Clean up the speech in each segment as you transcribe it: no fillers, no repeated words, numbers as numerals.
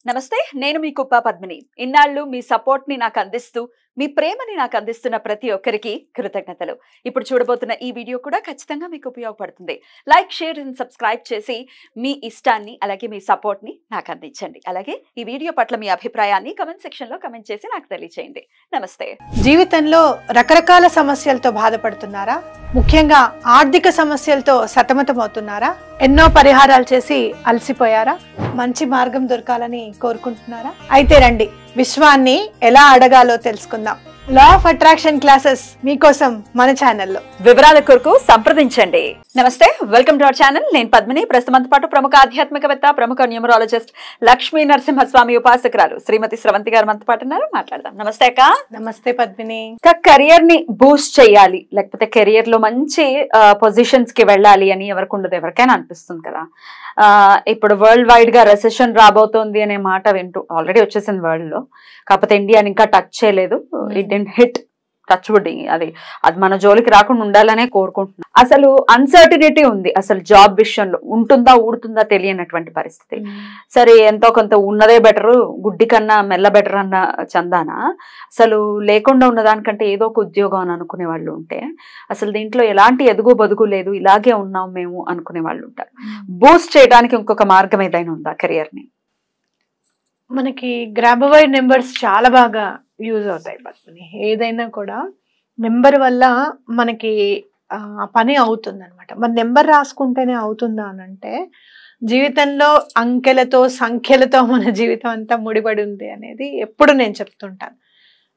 నమస్తే, నేను మీ కుప్ప పద్మిని. ఇన్నాళ్ళు మీ సపోర్ట్ ని నాకు అందిస్తూ, మీ ప్రేమని నాకు అందిస్తున్న ప్రతి ఒక్కరికి కృతజ్ఞతలు. ఇప్పుడు చూడబోతున్న ఈ వీడియో కూడా ఖచ్చితంగా మీకు ఉపయోగపడుతుంది. లైక్, షేర్ అండ్ సబ్స్క్రైబ్ చేసి మీ ఇష్టాన్ని అలాగే మీ సపోర్ట్ ని నాకు అందించండి. అలాగే ఈ వీడియో పట్ల మీ అభిప్రాయాన్ని కామెంట్ సెక్షన్ లో కామెంట్ చేసి నాకు తెలియజేయండి. నమస్తే. జీవితంలో రకరకాల సమస్యలతో బాధపడుతున్నారా? ముఖ్యంగా ఆర్థిక సమస్యలతో సతమతమవుతున్నారా? ఎన్నో పరిహారాలు చేసి అలసిపోయారా? మంచి మార్గం దొరకాలని కోరుకుంటున్నారా? అయితే రండి, విశ్వాన్ని ఎలా అడగాలో తెలుసుకుందాం. లా ఆఫ్ అట్రాక్షన్ క్లాసెస్ మీకోసం మన ఛానల్లో. వివరాల కొరకు సంప్రదించండి. నమస్తే, వెల్కమ్ టు అవర్ ఛానల్. నేను పద్మిని. ప్రస్తుతం పాటు ప్రముఖ ఆధ్యాత్మికవేత్త, ప్రముఖ న్యూమరాలజిస్ట్ లక్ష్మీ నరసింహస్వామి ఉపాసకురాలు శ్రీమతి స్రవంతి గారు మనతో పాటు ఉన్నారు. మాట్లాడదాం. నమస్తే అక్క. నమస్తే పద్మిని. కెరియర్ ని బూస్ట్ చేయాలి, లేకపోతే కెరియర్ లో మంచి పొజిషన్స్ కి వెళ్ళాలి అని ఎవరికి ఉండదు, ఎవరికైనా అనిపిస్తుంది కదా. ఇప్పుడు వరల్డ్ వైడ్ గా రెసెషన్ రాబోతోంది అనే మాట వింటూ, ఆల్రెడీ వచ్చేసింది వరల్డ్ లో, కాకపోతే ఇండియాని ఇంకా టచ్ చేయలేదు. It didn't hit, touch wood. అది మన జోలికి రాకుండా ఉండాలనే కోరుకుంటున్నాను. అసలు అన్సర్టినిటీ ఉంది. అసలు జాబ్ విషయంలో ఉంటుందా ఊడుతుందా తెలియనటువంటి పరిస్థితి. సరే, ఎంతో కొంత ఉన్నదే బెటరు, గుడ్డి కన్నా మెల్ల బెటర్ అన్న చందాన అసలు లేకుండా ఉన్నదానికంటే ఏదో ఒక ఉద్యోగం అని అనుకునే వాళ్ళు ఉంటే, అసలు దీంట్లో ఎలాంటి ఎదుగు బదుగు లేదు, ఇలాగే ఉన్నాం మేము అనుకునే వాళ్ళు ఉంటారు. బూస్ట్ చేయడానికి ఇంకొక మార్గం ఏదైనా ఉందా కెరియర్ ని? మనకి గ్రాబవై నెంబర్స్ చాలా బాగా యూజ్ అవుతాయి పద్మిని. ఏదైనా కూడా నెంబర్ వల్ల మనకి పని అవుతుంది అనమాట. మన నెంబర్ రాసుకుంటేనే అవుతుందా అని అంటే, జీవితంలో అంకెలతో సంఖ్యలతో మన జీవితం అంతా ముడిపడి ఉంది అనేది ఎప్పుడు నేను చెప్తుంటాను.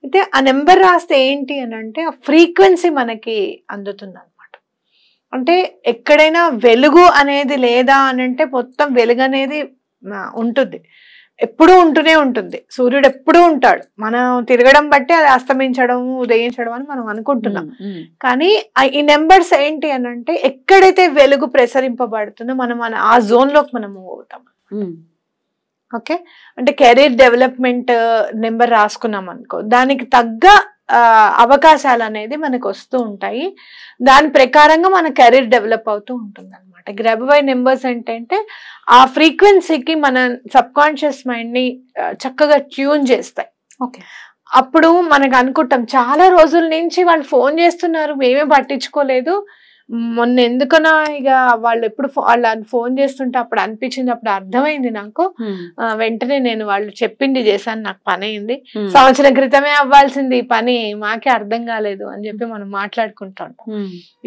అయితే ఆ నెంబర్ రాస్తే ఏంటి అని అంటే, ఆ ఫ్రీక్వెన్సీ మనకి అందుతుంది అనమాట. అంటే ఎక్కడైనా వెలుగు అనేది లేదా అని అంటే, మొత్తం వెలుగు అనేది ఉంటుంది, ఎప్పుడూ ఉంటూనే ఉంటుంది. సూర్యుడు ఎప్పుడూ ఉంటాడు. మనం తిరగడం బట్టి అది అస్తమించడం, ఉదయించడం అని మనం అనుకుంటున్నాం. కానీ ఈ నెంబర్స్ ఏంటి అని అంటే, ఎక్కడైతే వెలుగు ప్రసరింపబడుతుందో మనం ఆ జోన్ లోకి మనం మూవ్ అవుతాం. ఓకే, అంటే కెరీర్ డెవలప్మెంట్ నెంబర్ రాసుకున్నాం అనుకో, దానికి తగ్గ అవకాశాలు అనేది మనకు వస్తూ ఉంటాయి. దాని ప్రకారంగా మన కెరీర్ డెవలప్ అవుతూ ఉంటుంది అనమాట. గ్రాబవై నెంబర్స్ ఏంటంటే, ఆ ఫ్రీక్వెన్సీకి మన సబ్ కాన్షియస్ మైండ్ ని చక్కగా ట్యూన్ చేస్తాయి. ఓకే, అప్పుడు మనకు అనుకుంటాం, చాలా రోజుల నుంచి వాళ్ళు ఫోన్ చేస్తున్నారు, మేమే పట్టించుకోలేదు, మొన్న ఎందుకన్నా ఇక వాళ్ళు ఎప్పుడు వాళ్ళు ఫోన్ చేస్తుంటే అప్పుడు అనిపించింది, అప్పుడు అర్థమైంది నాకు, వెంటనే నేను వాళ్ళు చెప్పింది చేశాను, నాకు పని అయింది, సంవత్సరం క్రితమే అవ్వాల్సింది ఈ పని, మాకే అర్థం కాలేదు అని చెప్పి మనం మాట్లాడుకుంటూ ఉంటాం.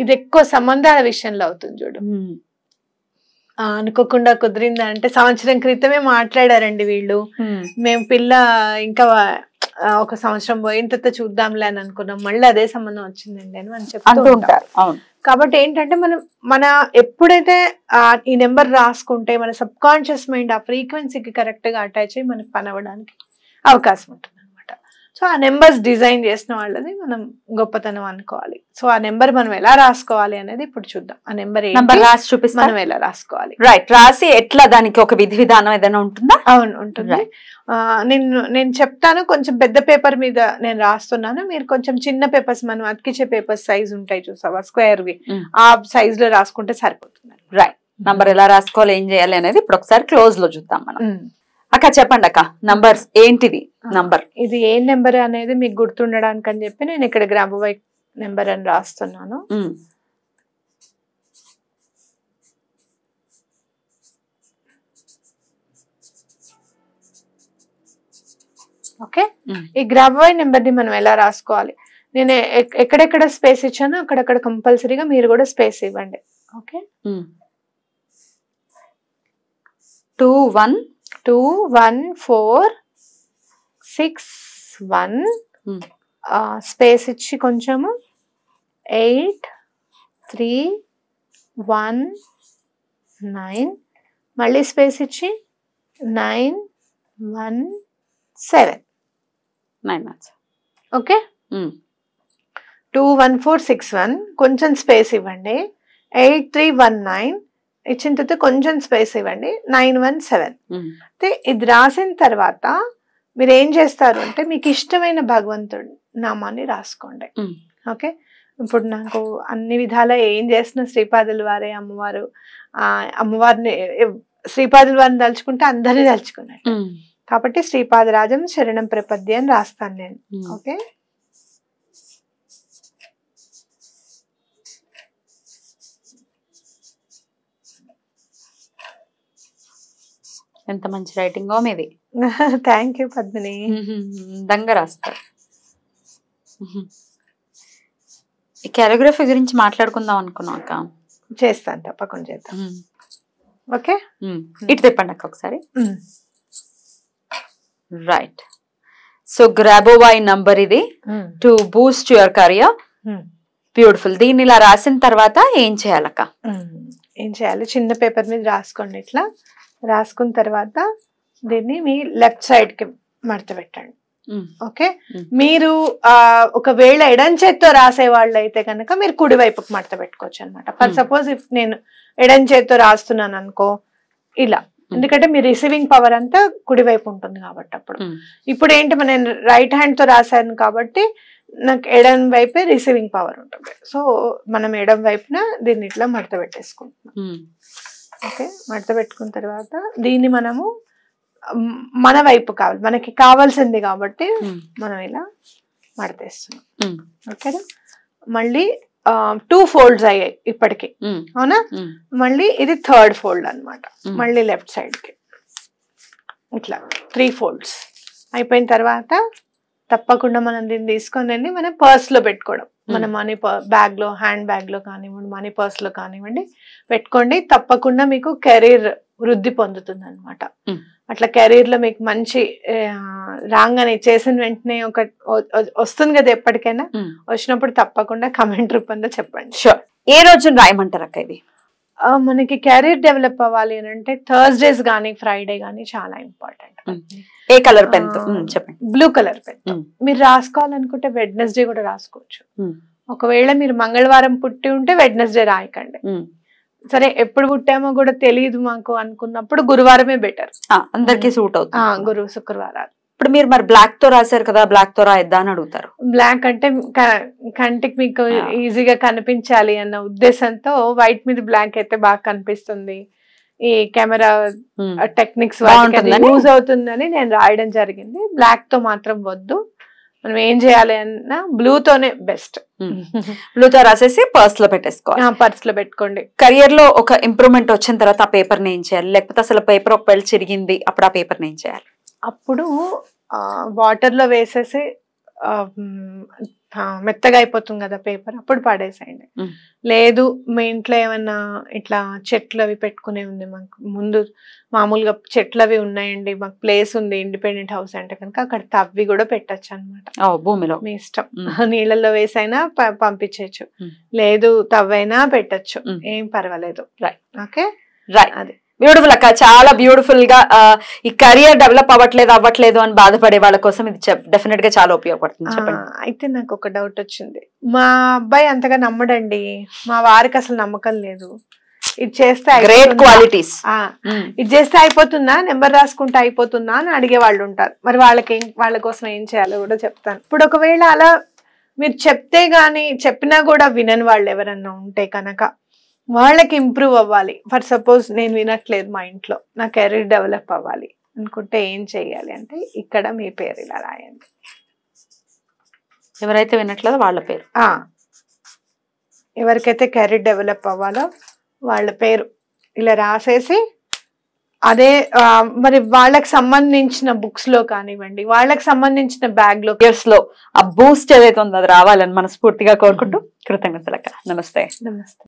ఇది ఎక్కువ సంబంధాల విషయంలో అవుతుంది చూడు. అనుకోకుండా కుదిరిందా అంటే, సంవత్సరం క్రితమే మాట్లాడారండి వీళ్ళు, మేము పిల్ల ఇంకా ఒక సంవత్సరం పోయిన తర్వాత చూద్దాంలే అని అనుకున్నాం, మళ్ళీ అదే సంబంధం వచ్చిందండి అని చెప్తూ ఉంటారు. కాబట్టి ఏంటంటే, మన ఎప్పుడైతే ఈ నెంబర్ రాసుకుంటే మన సబ్ కాన్షియస్ మైండ్ ఆ ఫ్రీక్వెన్సీకి కరెక్ట్ గా అటాచ్ అయ్యి మనకి పని అవ్వడానికి అవకాశం ఉంటుంది అనమాట. సో ఆ నెంబర్స్ డిజైన్ చేసిన వాళ్ళది మనం గొప్పతనం అనుకోవాలి. సో ఆ నెంబర్ మనం ఎలా రాసుకోవాలి అనేది ఇప్పుడు చూద్దాం. ఆ నెంబర్ రాసి చూపిస్తాం, మనం ఎలా రాసుకోవాలి. రైట్, రాసి ఎట్లా, దానికి ఒక విధి విధానం ఏదైనా ఉంటుందా? అవును, ఉంటుంది. నేను చెప్తాను. కొంచెం పెద్ద పేపర్ మీద నేను రాస్తున్నాను, మీరు కొంచెం చిన్న పేపర్స్, మనం అతికించే పేపర్స్ సైజ్ ఉంటాయి చూసావా, స్క్వేర్ వి, ఆ సైజ్ లో రాసుకుంటే సరిపోతుంది. రైట్, నంబర్ ఎలా రాసుకోవాలి, ఏం చేయాలి అనేది ఇప్పుడు ఒకసారి క్లోజ్ లో చూద్దాం మనం. అక్క చెప్పండి అక్క, నంబర్స్ ఏంటిది? నంబర్ ఇది ఏ నెంబర్ అనేది మీకు గుర్తుండడానికి అని చెప్పి నేను ఇక్కడ గ్రాబవై నెంబర్ అని రాస్తున్నాను. ఓకే, ఈ గ్రాబవై నెంబర్ ని మనం ఎలా రాసుకోవాలి, నేను ఎక్కడెక్కడ స్పేస్ ఇచ్చానో అక్కడక్కడ కంపల్సరీగా మీరు కూడా స్పేస్ ఇవ్వండి. ఓకే, 2146 స్పేస్ ఇచ్చి కొంచెము 8319 మళ్ళీ స్పేస్ ఇచ్చి 917. ఓకే, 21461 కొంచెం స్పేస్ ఇవ్వండి, 8319 ఇచ్చిన తర్వాత కొంచెం స్పేస్ ఇవ్వండి, 917. అయితే ఇది రాసిన తర్వాత మీరు ఏం చేస్తారు అంటే, మీకు ఇష్టమైన భగవంతుడి నామాన్ని రాసుకోండి. ఓకే, ఇప్పుడు నాకు అన్ని విధాలా ఏం చేసిన శ్రీపాదుల వారే అమ్మవారు, అమ్మవారిని శ్రీపాదుల వారిని తలుచుకుంటే అందరినీ తలుచుకున్నట్టు. కాబట్టి శ్రీపాదరాజం శరణం ప్రపద్య అని రాస్తాను నేను. ఓకే, ఎంత మంచి రైటింగ్ మీది. Thank you Padmini. దంగా రాస్తారు. ఈ కాలిగ్రఫీ గురించి మాట్లాడుకుందాం అనుకున్నాం అక్క. చేస్తాను, తప్పకుండా చేద్దాం. ఓకే, ఇటు తిప్పండి అక్క ఒకసారి. రైట్, సో గ్రాబోవై నంబర్ ఇది to Boost your career. Beautiful. దీన్ని ఇలా రాసిన తర్వాత ఏం చేయాలక్క? ఏం చేయాలి, చిన్న పేపర్ మీద రాసుకోండి. ఇట్లా రాసుకున్న తర్వాత దీన్ని మీ లెఫ్ట్ సైడ్ కి మడత పెట్టండి. ఓకే, మీరు ఒకవేళ ఎడం చేత్తో రాసే వాళ్ళు అయితే కనుక మీరు కుడి వైపుకి మడత పెట్టుకోవచ్చు అనమాట. ఫర్ సపోజ్ ఇఫ్ నేను ఎడం చేత్తో రాస్తున్నాను అనుకో ఇలా, ఎందుకంటే మీ రిసీవింగ్ పవర్ అంతా కుడివైపు ఉంటుంది కాబట్టి. అప్పుడు ఇప్పుడు ఏంటి, నేను రైట్ హ్యాండ్ తో రాశాను కాబట్టి నాకు ఎడం వైపే రిసీవింగ్ పవర్ ఉంటుంది. సో మనం ఎడం వైపున దీన్ని ఇట్లా మడత పెట్టేసుకుంటున్నాం. ఓకే, మడత పెట్టుకున్న తర్వాత దీన్ని మనము మన వైపు కావాలి, మనకి కావాల్సింది కాబట్టి మనం ఇలా మడతేస్తున్నాం. ఓకేనా, మళ్ళీ 2 ఫోల్డ్స్ అయ్యాయి ఇప్పటికి, అవునా? మళ్ళీ ఇది 3rd ఫోల్డ్ అనమాట. మళ్ళీ లెఫ్ట్ సైడ్ కి ఇట్లా 3 ఫోల్డ్స్ అయిపోయిన తర్వాత తప్పకుండా మనం దీన్ని తీసుకొని మన పర్స్ లో పెట్టుకోవడం. మన మనీ బ్యాగ్ లో, హ్యాండ్ బ్యాగ్ లో కానివ్వండి, మనీ పర్స్ లో కానివ్వండి పెట్టుకోండి. తప్పకుండా మీకు కెరీర్ వృద్ధి పొందుతుంది అనమాట. అట్లా కెరీర్ లో మీకు మంచి రాగానే చేసిన వెంటనే ఒక వస్తుంది కదా, ఎప్పటికైనా వచ్చినప్పుడు తప్పకుండా కమెంట్ రూపంలో చెప్పండి. షూర్. ఏ రోజు రాయమంటారు అక్క ఇది? మనకి కెరీర్ డెవలప్ అవ్వాలి అని అంటే థర్స్డేస్ గానీ ఫ్రైడే గానీ చాలా ఇంపార్టెంట్. ఏ కలర్ పెన్? చెప్పండి. Blue colour pen. మీరు రాసుకోవాలనుకుంటే వెడ్నెస్డే కూడా రాసుకోవచ్చు. ఒకవేళ మీరు మంగళవారం పుట్టి ఉంటే వెడ్నెస్డే రాయకండి. సరే ఎప్పుడు పుట్టామో కూడా తెలియదు మాకు అనుకున్నప్పుడు గురువారమే బెటర్. అందరికి సూట్ అవుతుంది. గురు శుక్రవారాలు. ఇప్పుడు మీరు మరి బ్లాక్ తో రాశారు కదా, బ్లాక్ తో రాయిద్దా అని అడుగుతారు. బ్లాక్ అంటే కంటికి మీకు ఈజీగా కనిపించాలి అన్న ఉద్దేశంతో వైట్ మీద బ్లాక్ అయితే బాగా కనిపిస్తుంది, ఈ కెమెరా టెక్నిక్స్ యూజ్ అవుతుందని నేను రాయడం జరిగింది. బ్లాక్ తో మాత్రం వద్దు. మనం ఏం చేయాలి అన్నా బ్లూతోనే బెస్ట్. బ్లూతో రాసేసి పర్స్ లో పెట్టేసుకోవాలి. పర్స్ లో పెట్టుకోండి. కెరియర్ లో ఒక ఇంప్రూవ్మెంట్ వచ్చిన తర్వాత ఆ పేపర్ ని ఏం చేయాలి? లేకపోతే అసలు పేపర్ ఒకవేళ చిరిగింది అప్పుడు ఆ పేపర్ ని ఏం చేయాలి? అప్పుడు వాటర్ లో వేసేసి మెత్తగా అయిపోతుంది కదా పేపర్, అప్పుడు పడేసేయండి. లేదు మీ ఇంట్లో ఏమన్నా ఇట్లా చెట్లు అవి పెట్టుకునే ఉంది, మాకు ముందు మామూలుగా చెట్లు అవి ఉన్నాయండి, మాకు ప్లేస్ ఉంది ఇండిపెండెంట్ హౌస్ అంటే కనుక అక్కడ తవ్వి కూడా పెట్టచ్చు అనమాట. భూమిలో మీ ఇష్టం. నీళ్ళల్లో వేసైనా పంపించచ్చు, లేదు తవ్వైనా పెట్టచ్చు, ఏం పర్వాలేదు. ఓకే, అది బ్యూటిఫుల్ అక్క. చాలా బ్యూటిఫుల్ గా ఈ కెరియర్ డెవలప్ అవ్వట్లేదు అని బాధపడే వాళ్ళ కోసం ఇది డెఫినెట్ గా చాలా ఉపయోగపడుతుంది. చెప్పండి. అయితే నాకు ఒక డౌట్ వచ్చింది. మా అబ్బాయి అంతగా నమ్మడండి, మా వారికి అసలు నమ్మకం లేదు. ఇది చేస్తే గ్రేట్ క్వాలిటీస్, ఇది చేస్తే అయిపోతుందా, నెంబర్ రాసుకుంటే అయిపోతుందా అని అడిగే వాళ్ళు ఉంటారు. మరి వాళ్ళ కోసం ఏం చేయాలో కూడా చెప్తాను. ఇప్పుడు ఒకవేళ అలా మీరు చెప్తే గానీ చెప్పినా కూడా వినని వాళ్ళు ఎవరన్నా ఉంటే కనుక వాళ్ళకి ఇంప్రూవ్ అవ్వాలి. ఫర్ సపోజ్ నేను వినట్లేదు మా ఇంట్లో, నా కెరీర్ డెవలప్ అవ్వాలి అనుకుంటే ఏం చెయ్యాలి అంటే ఇక్కడ మీ పేరు ఇలా రాయండి. ఎవరైతే వినట్లేదో వాళ్ళ పేరు, ఎవరికైతే కెరీర్ డెవలప్ అవ్వాలో వాళ్ళ పేరు ఇలా రాసేసి, అదే మరి వాళ్ళకి సంబంధించిన బుక్స్ లో కానివ్వండి, వాళ్ళకి సంబంధించిన బ్యాగ్ లో లో ఆ బూస్ట్ ఏదైతే ఉందో అది రావాలని మనస్ఫూర్తిగా కోరుకుంటూ కృతజ్ఞతలక్క. నమస్తే. నమస్తే.